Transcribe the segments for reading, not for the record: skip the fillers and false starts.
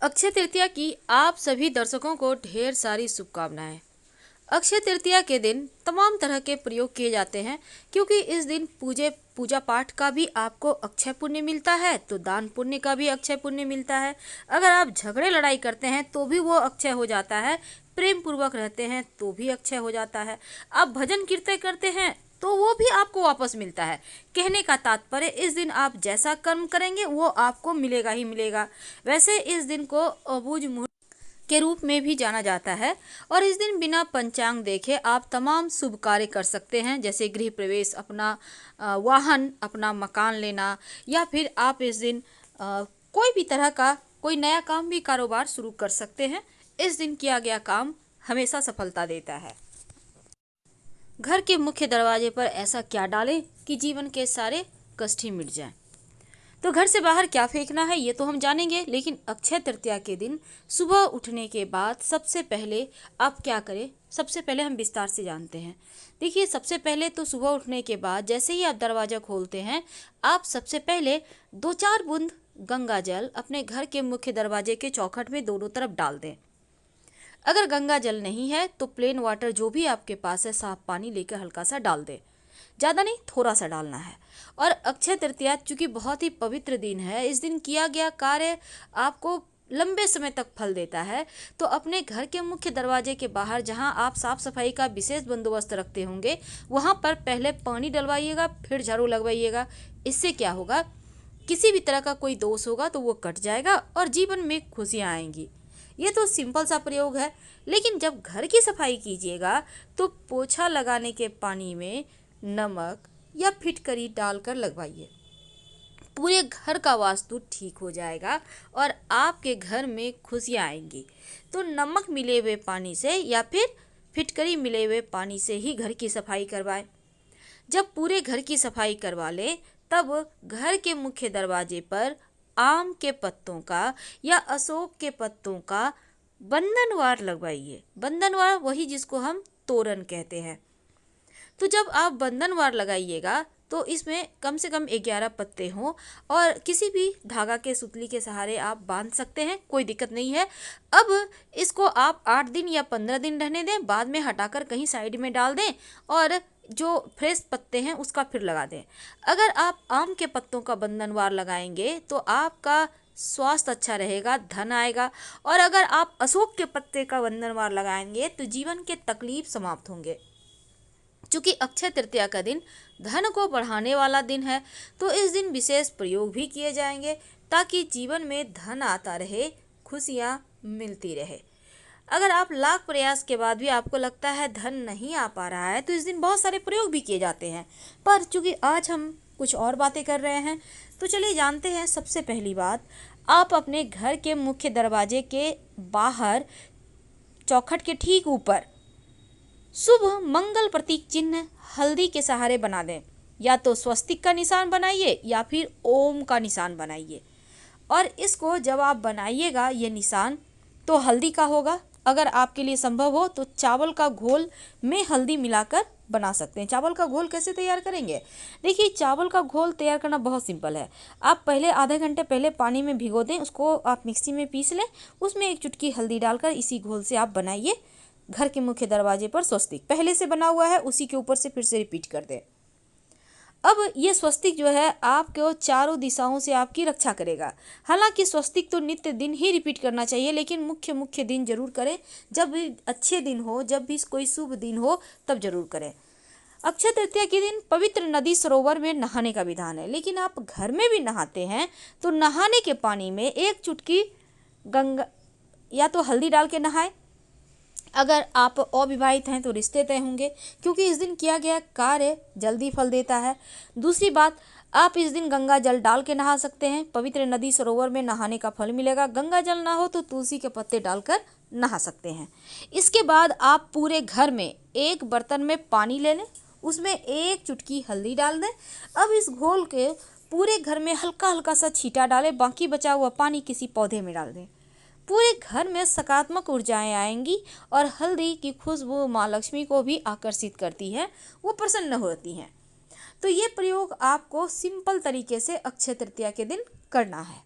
अक्षय तृतीया की आप सभी दर्शकों को ढेर सारी शुभकामनाएं। अक्षय तृतीया के दिन तमाम तरह के प्रयोग किए जाते हैं, क्योंकि इस दिन पूजा पाठ का भी आपको अक्षय पुण्य मिलता है, तो दान पुण्य का भी अक्षय पुण्य मिलता है। अगर आप झगड़े लड़ाई करते हैं तो भी वो अक्षय हो जाता है। प्रेम पूर्वक रहते हैं तो भी अक्षय हो जाता है। आप भजन कीर्तन करते हैं तो वो भी आपको वापस मिलता है। कहने का तात्पर्य, इस दिन आप जैसा कर्म करेंगे वो आपको मिलेगा ही मिलेगा। वैसे इस दिन को अबूझ मुहूर्त के रूप में भी जाना जाता है, और इस दिन बिना पंचांग देखे आप तमाम शुभ कार्य कर सकते हैं, जैसे गृह प्रवेश, अपना वाहन, अपना मकान लेना, या फिर आप इस दिन कोई भी तरह का कोई नया काम भी कारोबार शुरू कर सकते हैं। इस दिन किया गया काम हमेशा सफलता देता है। घर के मुख्य दरवाजे पर ऐसा क्या डालें कि जीवन के सारे कष्ट ही मिट जाएं। तो घर से बाहर क्या फेंकना है ये तो हम जानेंगे, लेकिन अक्षय तृतीया के दिन सुबह उठने के बाद सबसे पहले आप क्या करें, सबसे पहले हम विस्तार से जानते हैं। देखिए, सबसे पहले तो सुबह उठने के बाद जैसे ही आप दरवाज़ा खोलते हैं, आप सबसे पहले 2-4 बूंद गंगा जल अपने घर के मुख्य दरवाजे के चौखट में दोनों तरफ डाल दें। अगर गंगा जल नहीं है तो प्लेन वाटर जो भी आपके पास है, साफ पानी लेकर हल्का सा डाल दें। ज़्यादा नहीं, थोड़ा सा डालना है। और अक्षय तृतीया चूँकि बहुत ही पवित्र दिन है, इस दिन किया गया कार्य आपको लंबे समय तक फल देता है। तो अपने घर के मुख्य दरवाजे के बाहर जहां आप साफ सफाई का विशेष बंदोबस्त रखते होंगे, वहां पर पहले पानी डलवाइएगा, फिर झाड़ू लगवाइएगा। इससे क्या होगा, किसी भी तरह का कोई दोष होगा तो वो कट जाएगा और जीवन में खुशियाँ आएंगी। ये तो सिंपल सा प्रयोग है, लेकिन जब घर की सफाई कीजिएगा तो पोछा लगाने के पानी में नमक या फिटकरी डालकर लगवाइए। पूरे घर का वास्तु ठीक हो जाएगा और आपके घर में खुशियाँ आएंगी। तो नमक मिले हुए पानी से या फिर फिटकरी मिले हुए पानी से ही घर की सफाई करवाएं। जब पूरे घर की सफाई करवा लें, तब घर के मुख्य दरवाजे पर आम के पत्तों का या अशोक के पत्तों का बंधनवार लगवाइए। बंधनवार वही जिसको हम तोरण कहते हैं। तो जब आप बंधनवार लगाइएगा तो इसमें कम से कम 11 पत्ते हों, और किसी भी धागा के सुतली के सहारे आप बांध सकते हैं, कोई दिक्कत नहीं है। अब इसको आप 8 दिन या 15 दिन रहने दें, बाद में हटाकर कहीं साइड में डाल दें और जो फ्रेश पत्ते हैं उसका फिर लगा दें। अगर आप आम के पत्तों का बंधनवार लगाएंगे तो आपका स्वास्थ्य अच्छा रहेगा, धन आएगा। और अगर आप अशोक के पत्ते का बंधनवार लगाएंगे तो जीवन के तकलीफ समाप्त होंगे। चूँकि अक्षय तृतीया का दिन धन को बढ़ाने वाला दिन है, तो इस दिन विशेष प्रयोग भी किए जाएंगे ताकि जीवन में धन आता रहे, खुशियाँ मिलती रहे। अगर आप लाख प्रयास के बाद भी आपको लगता है धन नहीं आ पा रहा है, तो इस दिन बहुत सारे प्रयोग भी किए जाते हैं। पर चूँकि आज हम कुछ और बातें कर रहे हैं, तो चलिए जानते हैं। सबसे पहली बात, आप अपने घर के मुख्य दरवाजे के बाहर चौखट के ठीक ऊपर शुभ मंगल प्रतीक चिन्ह हल्दी के सहारे बना दें। या तो स्वस्तिक का निशान बनाइए या फिर ओम का निशान बनाइए। और इसको जब आप बनाइएगा ये निशान, तो हल्दी का होगा। अगर आपके लिए संभव हो तो चावल का घोल में हल्दी मिलाकर बना सकते हैं। चावल का घोल कैसे तैयार करेंगे? देखिए, चावल का घोल तैयार करना बहुत सिंपल है। आप पहले आधे घंटे पहले पानी में भिगो दें, उसको आप मिक्सी में पीस लें, उसमें 1 चुटकी हल्दी डालकर इसी घोल से आप बनाइए। घर के मुख्य दरवाजे पर स्वस्तिक पहले से बना हुआ है, उसी के ऊपर से फिर से रिपीट कर दें। अब ये स्वस्तिक जो है आपको चारों दिशाओं से आपकी रक्षा करेगा। हालांकि स्वस्तिक तो नित्य दिन ही रिपीट करना चाहिए, लेकिन मुख्य दिन जरूर करें। जब भी अच्छे दिन हो, जब भी कोई शुभ दिन हो, तब जरूर करें। अक्षय तृतीया के दिन पवित्र नदी सरोवर में नहाने का विधान है, लेकिन आप घर में भी नहाते हैं तो नहाने के पानी में 1 चुटकी गंगा या तो हल्दी डाल के नहाएं। अगर आप अविवाहित हैं तो रिश्ते तय होंगे, क्योंकि इस दिन किया गया कार्य जल्दी फल देता है। दूसरी बात, आप इस दिन गंगा जल डाल के नहा सकते हैं। पवित्र नदी सरोवर में नहाने का फल मिलेगा। गंगा जल ना हो तो तुलसी के पत्ते डालकर नहा सकते हैं। इसके बाद आप पूरे घर में एक बर्तन में पानी ले लें, उसमें 1 चुटकी हल्दी डाल दें। अब इस घोल के पूरे घर में हल्का हल्का सा छींटा डालें, बाकी बचा हुआ पानी किसी पौधे में डाल दें। पूरे घर में सकारात्मक ऊर्जाएं आएंगी और हल्दी की खुशबू माँ लक्ष्मी को भी आकर्षित करती है, वो प्रसन्न होती हैं। तो ये प्रयोग आपको सिंपल तरीके से अक्षय तृतीया के दिन करना है।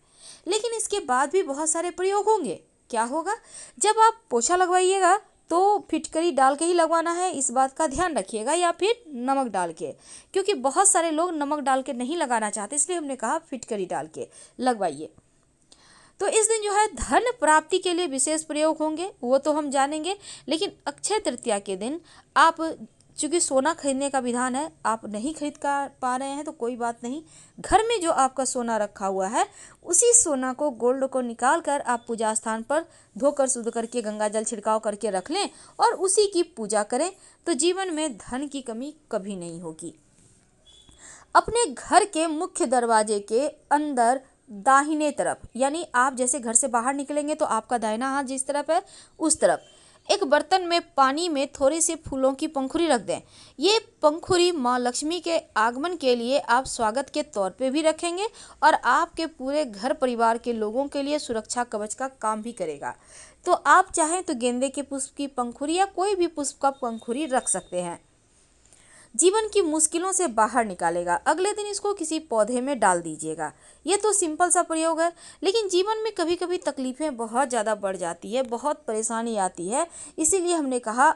लेकिन इसके बाद भी बहुत सारे प्रयोग होंगे। क्या होगा? जब आप पोछा लगवाइएगा तो फिटकरी डाल के ही लगवाना है, इस बात का ध्यान रखिएगा, या फिर नमक डाल के, क्योंकि बहुत सारे लोग नमक डाल के नहीं लगाना चाहते, इसलिए हमने कहा फिटकरी डाल के लगवाइए। तो इस दिन जो है धन प्राप्ति के लिए विशेष प्रयोग होंगे, वो तो हम जानेंगे। लेकिन अक्षय तृतीया के दिन आप, चूँकि सोना खरीदने का विधान है, आप नहीं खरीद पा रहे हैं तो कोई बात नहीं, घर में जो आपका सोना रखा हुआ है उसी सोना को, गोल्ड को निकाल कर आप पूजा स्थान पर धोकर शुद्ध करके गंगा जल छिड़काव करके रख लें और उसी की पूजा करें, तो जीवन में धन की कमी कभी नहीं होगी। अपने घर के मुख्य दरवाजे के अंदर दाहिने तरफ, यानी आप जैसे घर से बाहर निकलेंगे तो आपका दाहिना हाथ जिस तरफ है उस तरफ, एक बर्तन में पानी में थोड़े से फूलों की पंखुड़ी रख दें। ये पंखुड़ी माँ लक्ष्मी के आगमन के लिए आप स्वागत के तौर पे भी रखेंगे और आपके पूरे घर परिवार के लोगों के लिए सुरक्षा कवच का काम भी करेगा। तो आप चाहें तो गेंदे के पुष्प की पंखुड़ी या कोई भी पुष्प का पंखुड़ी रख सकते हैं। जीवन की मुश्किलों से बाहर निकालेगा। अगले दिन इसको किसी पौधे में डाल दीजिएगा। ये तो सिंपल सा प्रयोग है, लेकिन जीवन में कभी कभी तकलीफ़ें बहुत ज़्यादा बढ़ जाती है, बहुत परेशानी आती है, इसीलिए हमने कहा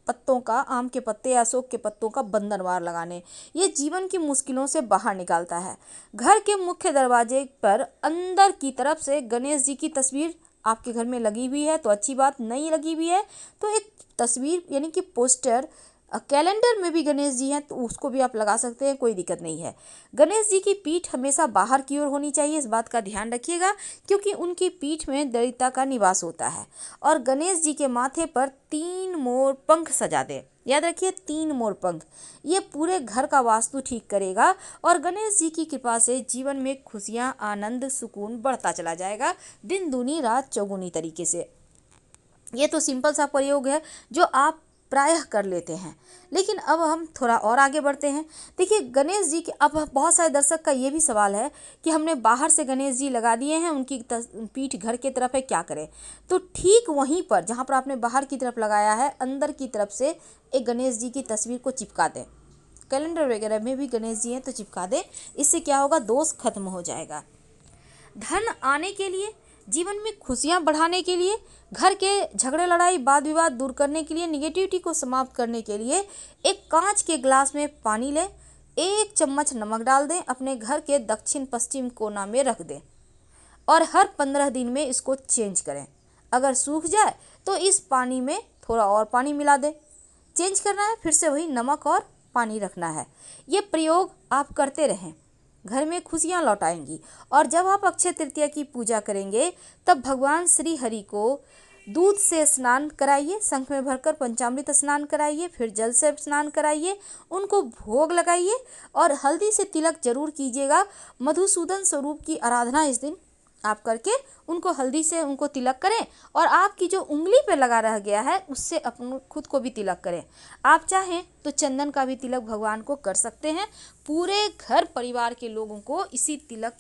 पत्तों का, आम के पत्ते या अशोक के पत्तों का बंधनवार लगाने, ये जीवन की मुश्किलों से बाहर निकालता है। घर के मुख्य दरवाजे पर अंदर की तरफ से गणेश जी की तस्वीर आपके घर में लगी हुई है तो अच्छी बात, नहीं लगी हुई है तो एक तस्वीर यानी कि पोस्टर, कैलेंडर में भी गणेश जी हैं तो उसको भी आप लगा सकते हैं, कोई दिक्कत नहीं है। गणेश जी की पीठ हमेशा बाहर की ओर होनी चाहिए, इस बात का ध्यान रखिएगा, क्योंकि उनकी पीठ में दरिद्रता का निवास होता है। और गणेश जी के माथे पर 3 मोर पंख सजा दें, याद रखिए 3 मोर पंख, ये पूरे घर का वास्तु ठीक करेगा और गणेश जी की कृपा से जीवन में खुशियाँ, आनंद, सुकून बढ़ता चला जाएगा, दिन दूनी रात चौगुनी तरीके से। ये तो सिंपल सा प्रयोग है जो आप प्रायः कर लेते हैं, लेकिन अब हम थोड़ा और आगे बढ़ते हैं। देखिए गणेश जी के, अब बहुत सारे दर्शक का ये भी सवाल है कि हमने बाहर से गणेश जी लगा दिए हैं, उनकी पीठ घर के तरफ है, क्या करें? तो ठीक वहीं पर जहाँ पर आपने बाहर की तरफ लगाया है, अंदर की तरफ से एक गणेश जी की तस्वीर को चिपका दें। कैलेंडर वगैरह में भी गणेश जी हैं तो चिपका दें, इससे क्या होगा, दोष खत्म हो जाएगा। धन आने के लिए, जीवन में खुशियाँ बढ़ाने के लिए, घर के झगड़े लड़ाई वाद विवाद दूर करने के लिए, निगेटिविटी को समाप्त करने के लिए एक कांच के ग्लास में पानी लें, 1 चम्मच नमक डाल दें, अपने घर के दक्षिण पश्चिम कोना में रख दें और हर 15 दिन में इसको चेंज करें। अगर सूख जाए तो इस पानी में थोड़ा और पानी मिला दें, चेंज करना है, फिर से वही नमक और पानी रखना है। ये प्रयोग आप करते रहें, घर में खुशियाँ लौट आएंगी। और जब आप अक्षय तृतीया की पूजा करेंगे तब भगवान श्री हरि को दूध से स्नान कराइए, शंख में भरकर पंचामृत स्नान कराइए, फिर जल से स्नान कराइए, उनको भोग लगाइए और हल्दी से तिलक जरूर कीजिएगा। मधुसूदन स्वरूप की आराधना इस दिन आप करके उनको हल्दी से उनको तिलक करें और आपकी जो उंगली पे लगा रह गया है उससे अपन खुद को भी तिलक करें। आप चाहें तो चंदन का भी तिलक भगवान को कर सकते हैं। पूरे घर परिवार के लोगों को इसी तिलक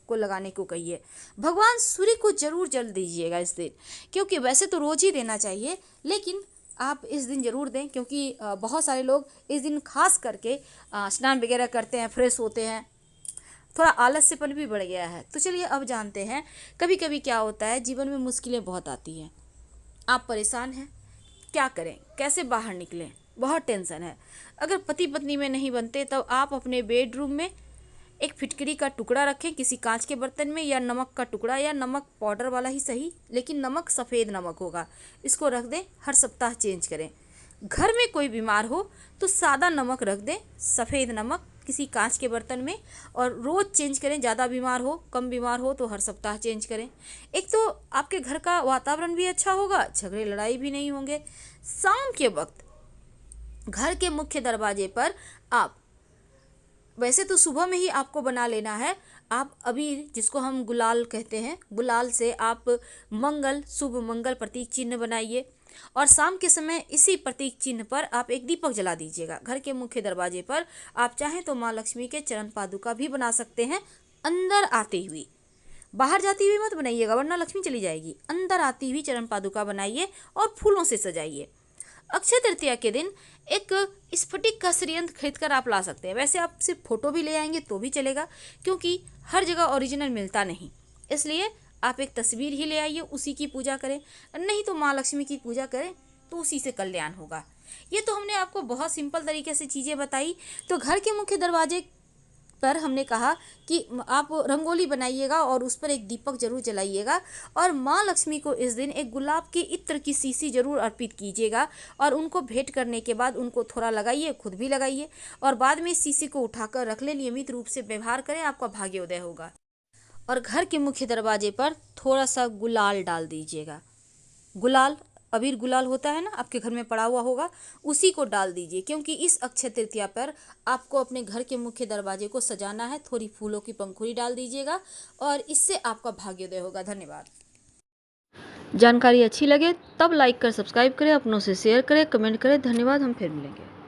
को लगाने को कहिए। भगवान सूर्य को जरूर जल दीजिएगा इस दिन, क्योंकि वैसे तो रोज ही देना चाहिए, लेकिन आप इस दिन ज़रूर दें, क्योंकि बहुत सारे लोग इस दिन खास करके स्नान वगैरह करते हैं, फ्रेश होते हैं, थोड़ा आलस्यपन भी बढ़ गया है। तो चलिए अब जानते हैं, कभी कभी क्या होता है, जीवन में मुश्किलें बहुत आती हैं, आप परेशान हैं, क्या करें, कैसे बाहर निकलें, बहुत टेंशन है। अगर पति पत्नी में नहीं बनते तब आप अपने बेडरूम में एक फिटकरी का टुकड़ा रखें किसी कांच के बर्तन में, या नमक का टुकड़ा, या नमक पाउडर वाला ही सही, लेकिन नमक सफ़ेद नमक होगा, इसको रख दें, हर सप्ताह चेंज करें। घर में कोई बीमार हो तो सादा नमक रख दें, सफ़ेद नमक किसी कांच के बर्तन में, और रोज़ चेंज करें। ज़्यादा बीमार हो, कम बीमार हो तो हर सप्ताह चेंज करें। एक तो आपके घर का वातावरण भी अच्छा होगा, झगड़े लड़ाई भी नहीं होंगे। शाम के वक्त घर के मुख्य दरवाजे पर आप, वैसे तो सुबह में ही आपको बना लेना है, आप अबीर जिसको हम गुलाल कहते हैं, गुलाल से आप मंगल, शुभ मंगल प्रतीक चिन्ह बनाइए और शाम के समय इसी प्रतीक चिन्ह पर आप एक दीपक जला दीजिएगा। घर के मुख्य दरवाजे पर आप चाहें तो माँ लक्ष्मी के चरण पादुका भी बना सकते हैं, अंदर आती हुई, बाहर जाती हुई मत बनाइएगा वरना लक्ष्मी चली जाएगी। अंदर आती हुई चरण पादुका बनाइए और फूलों से सजाइए। अक्षय तृतीया के दिन एक स्फटिक का श्रीयंत्र खरीद कर आप ला सकते हैं। वैसे आप सिर्फ फोटो भी ले आएंगे तो भी चलेगा, क्योंकि हर जगह ओरिजिनल मिलता नहीं, इसलिए आप एक तस्वीर ही ले आइए, उसी की पूजा करें, नहीं तो माँ लक्ष्मी की पूजा करें, तो उसी से कल्याण होगा। ये तो हमने आपको बहुत सिंपल तरीके से चीज़ें बताई। तो घर के मुख्य दरवाजे पर हमने कहा कि आप रंगोली बनाइएगा और उस पर एक दीपक जरूर जलाइएगा, और माँ लक्ष्मी को इस दिन एक गुलाब की इत्र की शीशी जरूर अर्पित कीजिएगा, और उनको भेंट करने के बाद उनको थोड़ा लगाइए, खुद भी लगाइए, और बाद में इस शीशी को उठाकर रख ले। नियमित रूप से व्यवहार करें, आपका भाग्योदय होगा। और घर के मुख्य दरवाजे पर थोड़ा सा गुलाल डाल दीजिएगा। गुलाल, अबीर गुलाल होता है ना, आपके घर में पड़ा हुआ होगा, उसी को डाल दीजिए, क्योंकि इस अक्षय तृतीया पर आपको अपने घर के मुख्य दरवाजे को सजाना है। थोड़ी फूलों की पंखुड़ी डाल दीजिएगा, और इससे आपका भाग्योदय होगा। धन्यवाद। जानकारी अच्छी लगे तब लाइक कर सब्सक्राइब करें, अपनों से शेयर करें, कमेंट करें। धन्यवाद। हम फिर मिलेंगे।